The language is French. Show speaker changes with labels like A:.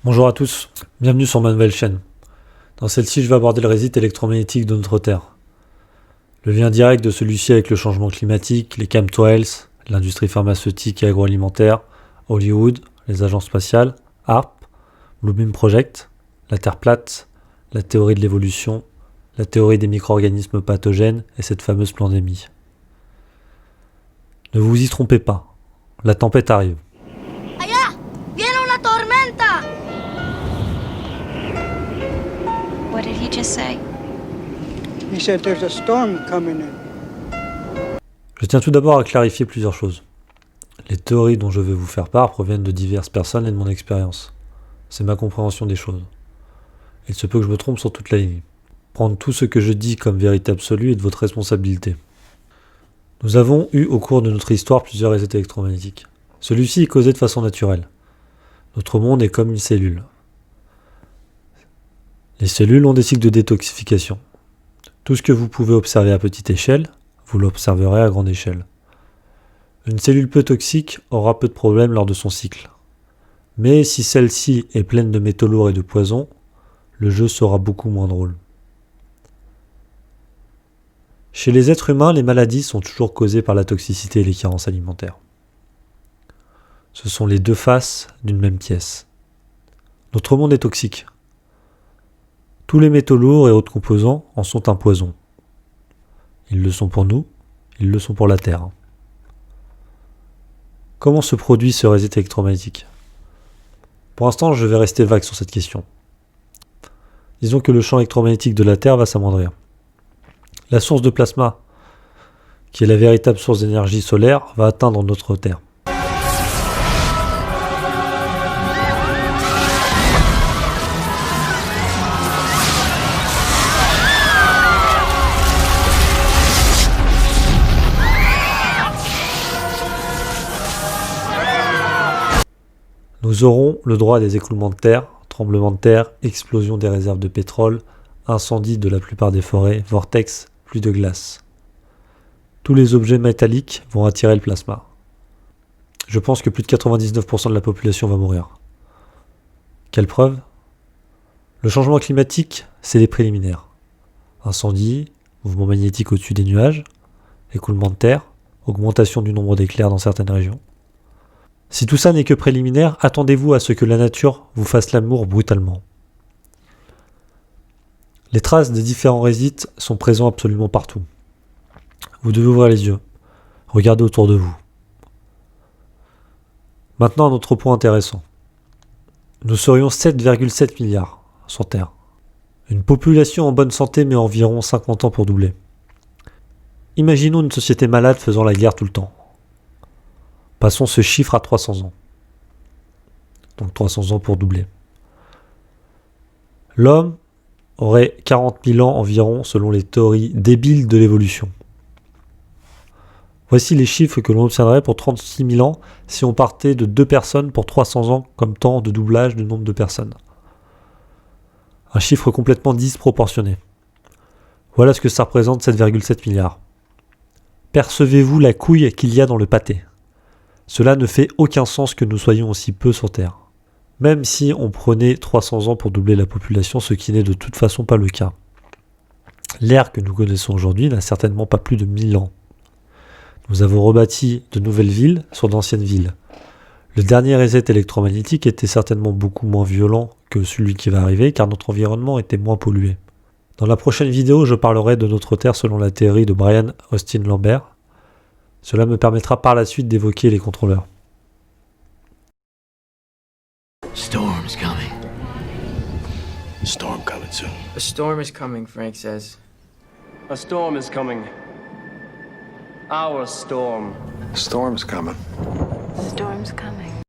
A: Bonjour à tous, bienvenue sur ma nouvelle chaîne. Dans celle-ci, je vais aborder le résiste électromagnétique de notre Terre. Le lien direct de celui-ci avec le changement climatique, les chemtrails, l'industrie pharmaceutique et agroalimentaire, Hollywood, les agences spatiales, HAARP, Blue Beam Project, la Terre plate, la théorie de l'évolution, la théorie des micro-organismes pathogènes et cette fameuse pandémie. Ne vous y trompez pas, la tempête arrive.
B: Allá, viene una tormenta.
C: What did he just say?
D: He said there's a storm coming in.
A: Je tiens tout d'abord à clarifier plusieurs choses. Les théories dont je vais vous faire part proviennent de diverses personnes et de mon expérience. C'est ma compréhension des choses. Il se peut que je me trompe sur toute la ligne. Prendre tout ce que je dis comme vérité absolue est de votre responsabilité. Nous avons eu au cours de notre histoire plusieurs résets électromagnétiques. Celui-ci est causé de façon naturelle. Notre monde est comme une cellule. Les cellules ont des cycles de détoxification. Tout ce que vous pouvez observer à petite échelle, vous l'observerez à grande échelle. Une cellule peu toxique aura peu de problèmes lors de son cycle. Mais si celle-ci est pleine de métaux lourds et de poisons, le jeu sera beaucoup moins drôle. Chez les êtres humains, les maladies sont toujours causées par la toxicité et les carences alimentaires. Ce sont les deux faces d'une même pièce. Notre monde est toxique. Tous les métaux lourds et autres composants en sont un poison. Ils le sont pour nous, ils le sont pour la Terre. Comment se produit ce reset électromagnétique ? Pour l'instant, je vais rester vague sur cette question. Disons que le champ électromagnétique de la Terre va s'amoindrir. La source de plasma, qui est la véritable source d'énergie solaire, va atteindre notre Terre. Nous aurons le droit à des écoulements de terre, tremblements de terre, explosion des réserves de pétrole, incendie de la plupart des forêts, vortex, pluie de glace. Tous les objets métalliques vont attirer le plasma. Je pense que plus de 99% de la population va mourir. Quelle preuve ? Le changement climatique, c'est les préliminaires. Incendie, mouvement magnétique au-dessus des nuages, écoulement de terre, augmentation du nombre d'éclairs dans certaines régions. Si tout ça n'est que préliminaire, attendez-vous à ce que la nature vous fasse l'amour brutalement. Les traces des différents résits sont présents absolument partout. Vous devez ouvrir les yeux, regardez autour de vous. Maintenant, un autre point intéressant. Nous serions 7,7 milliards sur Terre. Une population en bonne santé met environ 50 ans pour doubler. Imaginons une société malade faisant la guerre tout le temps. Passons ce chiffre à 300 ans. Donc 300 ans pour doubler. L'homme aurait 40 000 ans environ selon les théories débiles de l'évolution. Voici les chiffres que l'on obtiendrait pour 36 000 ans si on partait de 2 personnes pour 300 ans comme temps de doublage du nombre de personnes. Un chiffre complètement disproportionné. Voilà ce que ça représente 7,7 milliards. Percevez-vous la couille qu'il y a dans le pâté ? Cela ne fait aucun sens que nous soyons aussi peu sur Terre. Même si on prenait 300 ans pour doubler la population, ce qui n'est de toute façon pas le cas. L'ère que nous connaissons aujourd'hui n'a certainement pas plus de 1000 ans. Nous avons rebâti de nouvelles villes sur d'anciennes villes. Le dernier reset électromagnétique était certainement beaucoup moins violent que celui qui va arriver, car notre environnement était moins pollué. Dans la prochaine vidéo, je parlerai de notre Terre selon la théorie de Brian Austin Lambert. Cela me permettra par la suite d'évoquer les contrôleurs.
E: Storm's coming. Storm coming soon.
F: A storm is coming, Frank says.
G: A storm is coming. Our storm.
E: Storm's coming.
C: Storm's coming.